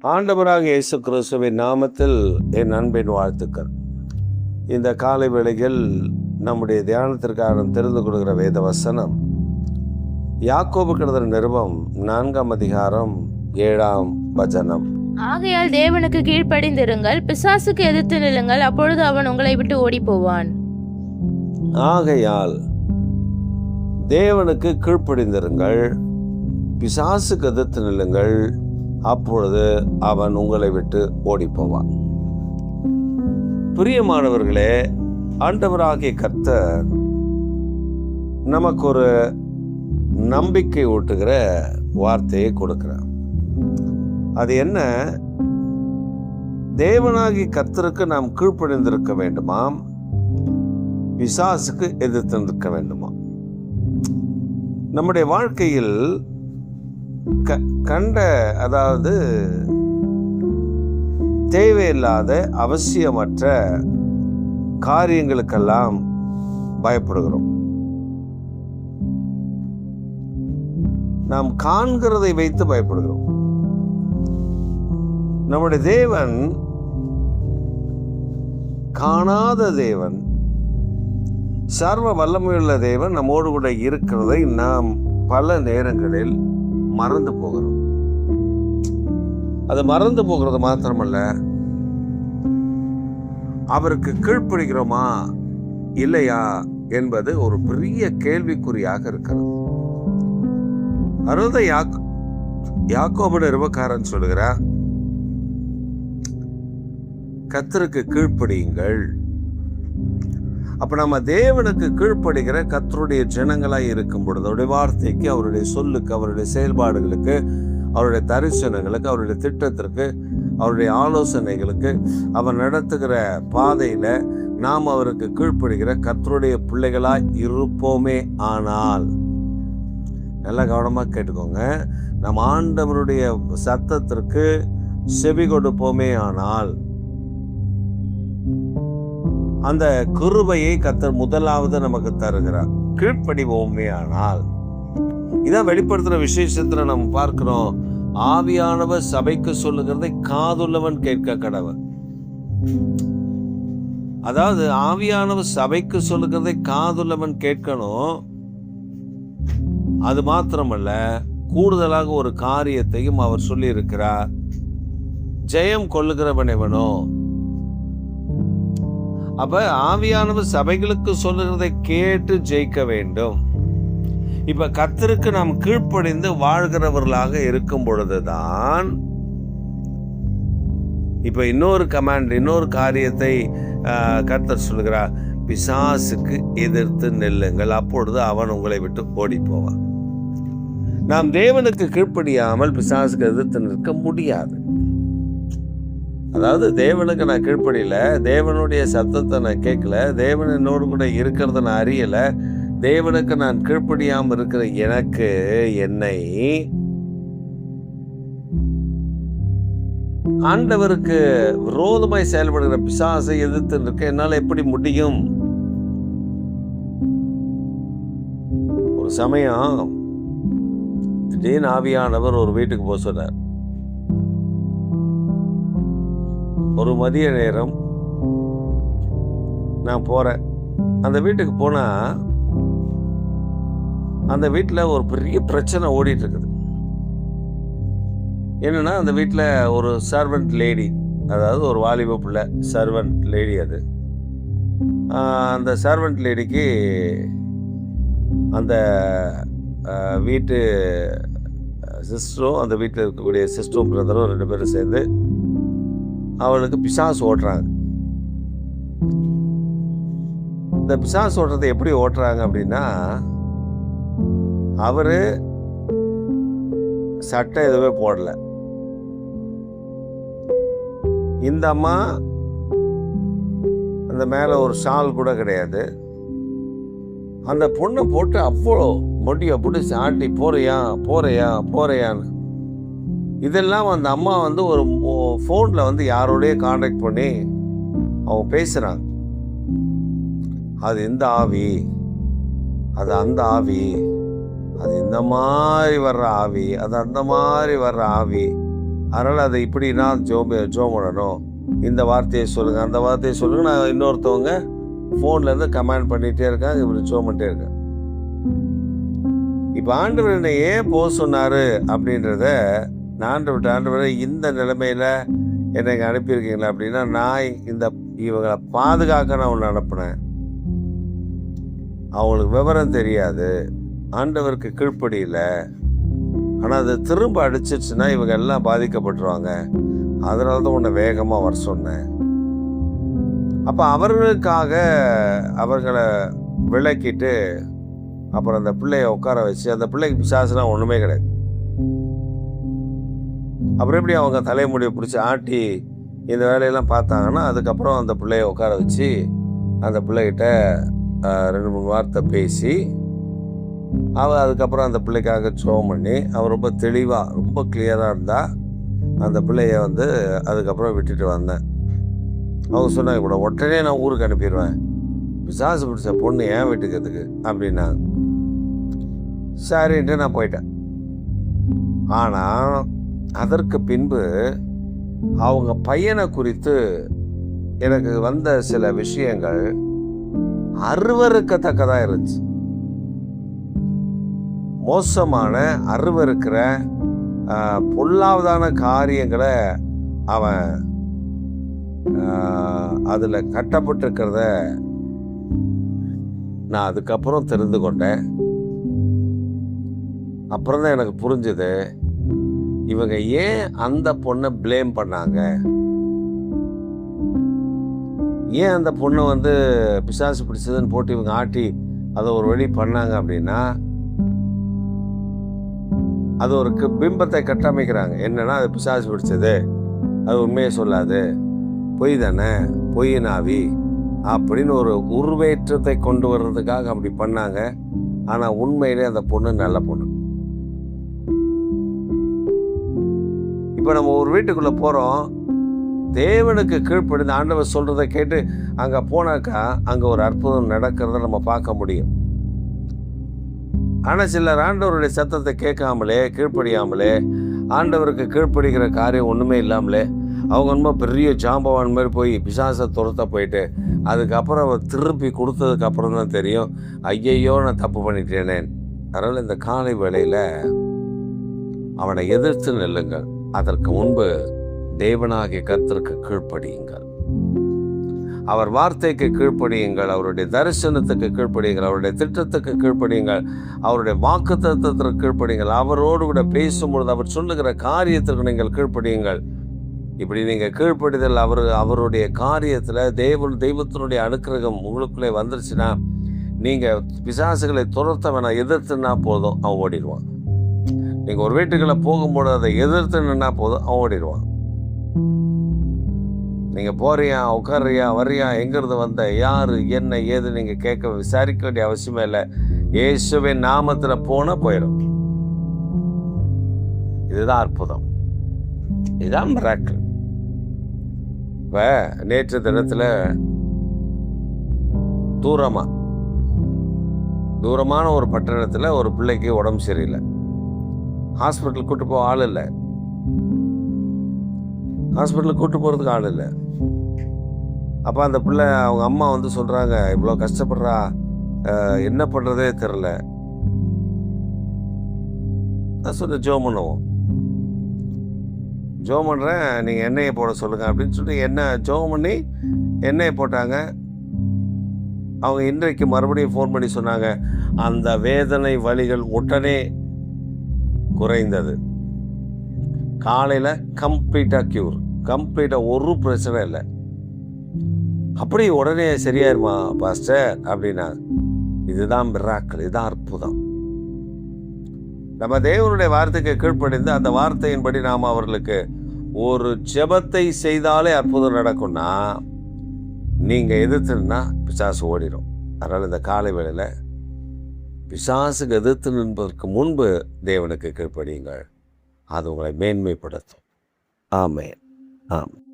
ஆண்டவராக இயேசு கிறிஸ்துவின் நாமத்தில் என் அன்பின் வாழ்த்துக்கள். இந்த காலை வேளையில் நம்முடைய தியானத்திற்காக தெரிந்து கொடுக்கிற வேத வசனம் யாக்கோபுக்கு எழுதின நிருபம் 4ஆம் அதிகாரம் 7ஆம் வசனம். ஆகையால் தேவனுக்கு கீழ்ப்படிந்திருங்கள், பிசாசுக்கு எதிர்த்து நில்லுங்கள், அப்பொழுது அவன் உங்களை விட்டு ஓடி போவான். ஆகையால் தேவனுக்கு கீழ்ப்படிந்திருங்கள், பிசாசுக்கு எதிர்த்து நில்லுங்கள், அப்பொழுது அவன் உங்களை விட்டு ஓடி போவான். பிரியமானவர்களே, ஆண்டவராகிய கர்த்தர் நமக்கு ஒரு நம்பிக்கை ஊட்டுகிற வார்த்தையை கொடுக்கிறார். அது என்ன? தேவனாகிய கர்த்தருக்கு நாம் கீழ்ப்படிந்திருக்க வேண்டுமாம், பிசாசுக்கு எதிர்த்து நிற்க வேண்டுமா? நம்முடைய வாழ்க்கையில் அதாவது தேவையில்லாத அவசியமற்ற காரியங்களுக்கெல்லாம் பயப்படுகிறோம். நாம் காண்கிறதை வைத்து பயப்படுகிறோம். நம்முடைய தேவன் காணாத தேவன், சர்வ வல்லமையுள்ள தேவன் நம்மோடு கூட இருக்கிறதை நாம் பல நேரங்களில் மறந்து போகிறோம். அது மறந்து போகிறது மாத்திரமல்ல, அவருக்கு கீழ்ப்படுகிறோமா இல்லையா என்பது ஒரு பெரிய கேள்விக்குறியாக இருக்கிறது. அதாவது யாக்கோபு நிருபக்காரன் சொல்கிறார், கர்த்தருக்கு கீழ்ப்படியுங்கள். அப்ப நம்ம தேவனுக்கு கீழ்ப்படுகிற கர்த்தருடைய ஜனங்களாய் இருக்கும் பொழுது, அவருடைய வார்த்தைக்கு, அவருடைய சொல்லுக்கு, அவருடைய செயல்பாடுகளுக்கு, அவருடைய தரிசனங்களுக்கு, அவருடைய திட்டத்திற்கு, அவருடைய ஆலோசனைகளுக்கு, அவர் நடத்துகிற பாதையில நாம் அவருக்கு கீழ்ப்படுகிற கர்த்தருடைய பிள்ளைகளாய் இருப்போமே ஆனால், நல்லா கவனமா கேட்டுக்கோங்க, நம் ஆண்டவருடைய சத்தத்திற்கு செவி கொடுப்போமே ஆனால், அந்த கிருபையை கர்த்தர் முதலாவது நமக்கு தருகிறார். கீழ்ப்படிவோமே ஆனால், இதான் வெளிப்படுத்துற விசேஷத்துல நம்ம பார்க்கிறோம், ஆவியானவர் சபைக்கு சொல்லுகிறதை காதுள்ளவன் கேட்க கடவன். அதாவது ஆவியானவர் சபைக்கு சொல்லுகிறதை காதுள்ளவன் கேட்கணும். அது மாத்திரமல்ல, கூடுதலாக ஒரு காரியத்தையும் அவர் சொல்லி இருக்கிறார், ஜெயம் கொள்ளுகிறவன் எவனோ. அப்ப ஆவியானவர் சபைகளுக்கு சொல்லுகிறதை கேட்டு ஜெயிக்க வேண்டும். இப்ப கர்த்தருக்கு நாம் கீழ்ப்படிந்து வாழ்கிறவர்களாக இருக்கும் பொழுதுதான், இப்ப இன்னொரு கமாண்ட், இன்னொரு காரியத்தை கர்த்தர் சொல்லுகிறார், பிசாசுக்கு எதிர்த்து நெல்லுங்கள், அப்பொழுது அவன் உங்களை விட்டு ஓடி போவான். நாம் தேவனுக்கு கீழ்ப்படியாமல் பிசாசுக்கு எதிர்த்து நிற்க முடியாது. அதாவது தேவனுக்கு நான் கீழ்ப்படியல, தேவனுடைய சத்தத்தை நான் கேட்கல, தேவன் என்னோடு கூட இருக்கிறத நான் அறியல, தேவனுக்கு நான் கீழ்ப்படியாமல் இருக்கிற எனக்கு, என்னை ஆண்டவருக்கு விரோதமாய் செயல்படுகிற பிசாசை எதிர்த்து நிற்க என்னால் எப்படி முடியும்? ஒரு சமயம் திடீர்னு ஆவியானவர் ஒரு வீட்டுக்கு போக சொன்னார். ஒரு மதிய நேரம் நான் போறேன். அந்த வீட்டுக்கு போனா அந்த வீட்டில் ஒரு பெரிய பிரச்சனை ஓடிட்டு இருக்குது. என்னன்னா, அந்த வீட்டில் ஒரு சர்வெண்ட் லேடி, அதாவது ஒரு வாலிப பிள்ளை சர்வெண்ட் லேடி. அது அந்த சர்வெண்ட் லேடிக்கு அந்த வீட்டு சிஸ்டரும், அந்த வீட்டில் இருக்கக்கூடிய சிஸ்டரும் பிரதரும் 2 பேரும் சேர்ந்து அவளுக்கு பிசாசு ஓட்டுறாங்க. இந்த பிசாசு ஓட்டுறதை எப்படி ஓட்டுறாங்க அப்படின்னா, அவரு சட்டை எதுவுமே போடல, இந்த அம்மா அந்த மேல ஒரு ஷால் கூட கிடையாது. அந்த பொண்ணை போட்டு அவ்வளோ மொட்டியை பிடிச்சி ஆட்டி போறியா போறியா போறியான்னு. இதெல்லாம் அந்த அம்மா ஒரு ஃபோனில் யாரோடய கான்டாக்ட் பண்ணி அவங்க பேசுகிறாங்க. அது இந்த ஆவி, அது அந்த ஆவி, அது இந்த மாதிரி வர்ற ஆவி, அது அந்த மாதிரி வர்ற ஆவி அதனால் அதை இப்படின்னா ஜோம் பண்ணணும், இந்த வார்த்தையை சொல்லுங்கள், அந்த வார்த்தையை சொல்லுங்கள். நான் இன்னொருத்தவங்க ஃபோன்லேருந்து கமெண்ட் பண்ணிகிட்டே இருக்காங்க, இப்படி ஜோம் பண்ணிட்டே இருக்கேன். இப்போ ஆண்டவர் என்னை ஏன் போக சொன்னார் அப்படின்றத நான் ஆண்டவரை இந்த நிலைமையில் என்னை இங்கே அனுப்பியிருக்கீங்களா அப்படின்னா, நான் இவங்களை பாதுகாக்க நான் ஒன்று அனுப்புனேன். அவங்களுக்கு விவரம் தெரியாது, ஆண்டவருக்கு கீழ்ப்படியில். ஆனால் அது திரும்ப அடிச்சிருச்சுன்னா இவங்க எல்லாம் பாதிக்கப்பட்டுருவாங்க. அதனால தான் உன்னை வேகமாக வர சொன்னேன். அப்போ அவர்களுக்காக அவர்களை விளக்கிட்டு அப்புறம் அந்த பிள்ளைய உட்கார வச்சு, அந்த பிள்ளைக்கு பிசாசுலாம் ஒன்றுமே கிடையாது. அப்புறம் எப்படி அவங்க தலைமுடியை பிடிச்சி ஆட்டி இந்த வேலையெல்லாம் பார்த்தாங்கன்னா, அதுக்கப்புறம் அந்த பிள்ளைய உட்கார வச்சு அந்த பிள்ளைகிட்ட 2-3 வார்த்தை பேசி அதுக்கப்புறம் அந்த பிள்ளைக்காக ஜெபம் பண்ணி அவர் ரொம்ப தெளிவாக ரொம்ப கிளியராக இருந்தால் அந்த பிள்ளைய அதுக்கப்புறம் விட்டுட்டு வந்தேன். அவங்க சொன்னாங்க, கூட உடனே நான் ஊருக்கு அனுப்பிடுவேன், பிசாசு பிடிச்ச பொண்ணு ஏன் வீட்டுக்கிறதுக்கு அப்படின்னாங்க. சரின்ட்டு நான் போயிட்டேன். ஆனால் அதற்கு பின்பு அவங்க பையனை குறித்து எனக்கு வந்த சில விஷயங்கள் அருவருக்கத்தக்கதாக இருந்துச்சு. மோசமான அருவருக்கிற பொல்லாவதான காரியங்களை அவன் அதில் கட்டப்பட்டிருக்கிறத நான் அதுக்கப்புறம் தெரிந்து கொண்டேன். அப்புறம் தான் எனக்கு புரிஞ்சுது, இவங்க ஏன் அந்த பொண்ணை ப்ளேம் பண்ணாங்க, ஏன் அந்த பொண்ணை பிசாசு பிடிச்சதுன்னு போட்டு இவங்க ஆட்டி அதை ஒரு வழி பண்ணாங்க அப்படின்னா, அது ஒரு பிம்பத்தை கட்டமைக்கிறாங்க. என்னன்னா, அது பிசாசு பிடிச்சது, அது உண்மையை சொல்லாது, பொய் தானே, பொய்யினாவி அப்படின்னு ஒரு உருவேற்றத்தை கொண்டு வர்றதுக்காக அப்படி பண்ணாங்க. ஆனால் உண்மையிலே அந்த பொண்ணு நல்ல பொண்ணு. இப்போ நம்ம ஒரு வீட்டுக்குள்ளே போகிறோம், தேவனுக்கு கீழ்ப்படிந்து ஆண்டவர் சொல்கிறத கேட்டு அங்கே போனாக்கா அங்கே ஒரு அற்புதம் நடக்கிறத நம்ம பார்க்க முடியும். ஆனால் சிலர் ஆண்டவருடைய சத்தத்தை கேட்காமலே, கீழ்ப்படியாமலே, ஆண்டவருக்கு கீழ்ப்படுகிற காரியம் ஒன்றுமே இல்லாமலே அவங்க ரொம்ப பெரிய ஜாம்பவான் மாதிரி போய் பிசாசை துரத்த போயிட்டு அதுக்கப்புறம் அவர் திருப்பி கொடுத்ததுக்கப்புறம் தான் தெரியும், ஐயையோ நான் தப்பு பண்ணிட்டேனே. அதனால் இந்த காலை வேளையில் அவனை எதிர்த்து நில்லுங்கள். அதற்கு முன்பு தேவனாகிய கர்த்தருக்கு கீழ்ப்படியுங்கள், அவர் வார்த்தைக்கு கீழ்ப்படியுங்கள், அவருடைய தரிசனத்துக்கு கீழ்ப்படியுங்கள், அவருடைய திட்டத்துக்கு கீழ்ப்படியுங்கள், அவருடைய வாக்குத்தத்தத்திற்கு கீழ்ப்படியுங்கள், அவரோடு கூட பேசும்பொழுது அவர் சொல்லுகிற காரியத்திற்கு நீங்கள் கீழ்ப்படியுங்கள். இப்படி நீங்கள் கீழ்ப்படிதல் அவருடைய காரியத்தில் தெய்வத்தினுடைய அனுக்கிரகம் உங்களுக்குள்ளே வந்துருச்சுன்னா, நீங்கள் பிசாசுகளை துரத்த வேணாம், எதிர்த்துனா போதும், அவன் ஓடிடுவான். நீங்கள் ஒரு வீட்டுக்குள்ளே போகும்போது அதை எதிர்த்துனா போதும், அவன் ஓடிடுவான். நீங்கள் போறியா, உட்காரியா, வரியா, எங்கிருந்து வந்த, யார், என்ன, ஏது நீங்கள் விசாரிக்க வேண்டிய அவசியமே இல்லை. இயேசுவின் நாமத்தில் போனால் போயிடும். இதுதான் அற்புதம், இதுதான் மிராக்கிள். இப்போ நேற்று தினத்தில் தூரமான ஒரு பட்டணத்தில் ஒரு பிள்ளைக்கு உடம்பு சரியில்லை, ஹாஸ்பிட்டலுக்கு கூட்டு போக ஆள் இல்லை, ஹாஸ்பிட்டலுக்கு கூட்டு போகிறதுக்கு ஆள் இல்லை. அப்போ அந்த பிள்ளை அவங்க அம்மா சொல்கிறாங்க, இவ்வளோ கஷ்டப்படுறா, என்ன பண்ணுறதே தெரில. நான் சொன்ன ஜோம் பண்ணுவோம், ஜோம் பண்ணுறேன், நீங்கள் எண்ணெயை போட சொல்லுங்கள் அப்படின்னு சொல்லிட்டு ஜோம் பண்ணி எண்ணெயை போட்டாங்க. அவங்க இன்றைக்கு மறுபடியும் ஃபோன் பண்ணி சொன்னாங்க, அந்த வேதனை வலிகள் உடனே குறைந்தது. காலையில் கம்ப்ளீட்டாக ஒரு பிரச்சனை இல்லை. அப்படி உடனே சரியாயிருமா பாஸ்டர் அப்படின்னா, இதுதான் மிராக்கிள், இதுதான் அற்புதம். நம்ம தேவனுடைய வார்த்தைக்கு கீழ்ப்படிந்து அந்த வார்த்தையின்படி நாம் அவர்களுக்கு ஒரு ஜெபத்தை செய்தாலே அற்புதம் நடக்கும்னா, நீங்கள் எதிர்த்துனா பிசாசு ஓடிடும். அதனால் இந்த காலை வேளையில் பிசாசுக்கு எதிர்த்து நிற்பதற்கு முன்பு தேவனுக்கு கீழ்ப்படியுங்கள், அது உங்களை மேன்மைப்படுத்தும். ஆமென். ஆமாம்.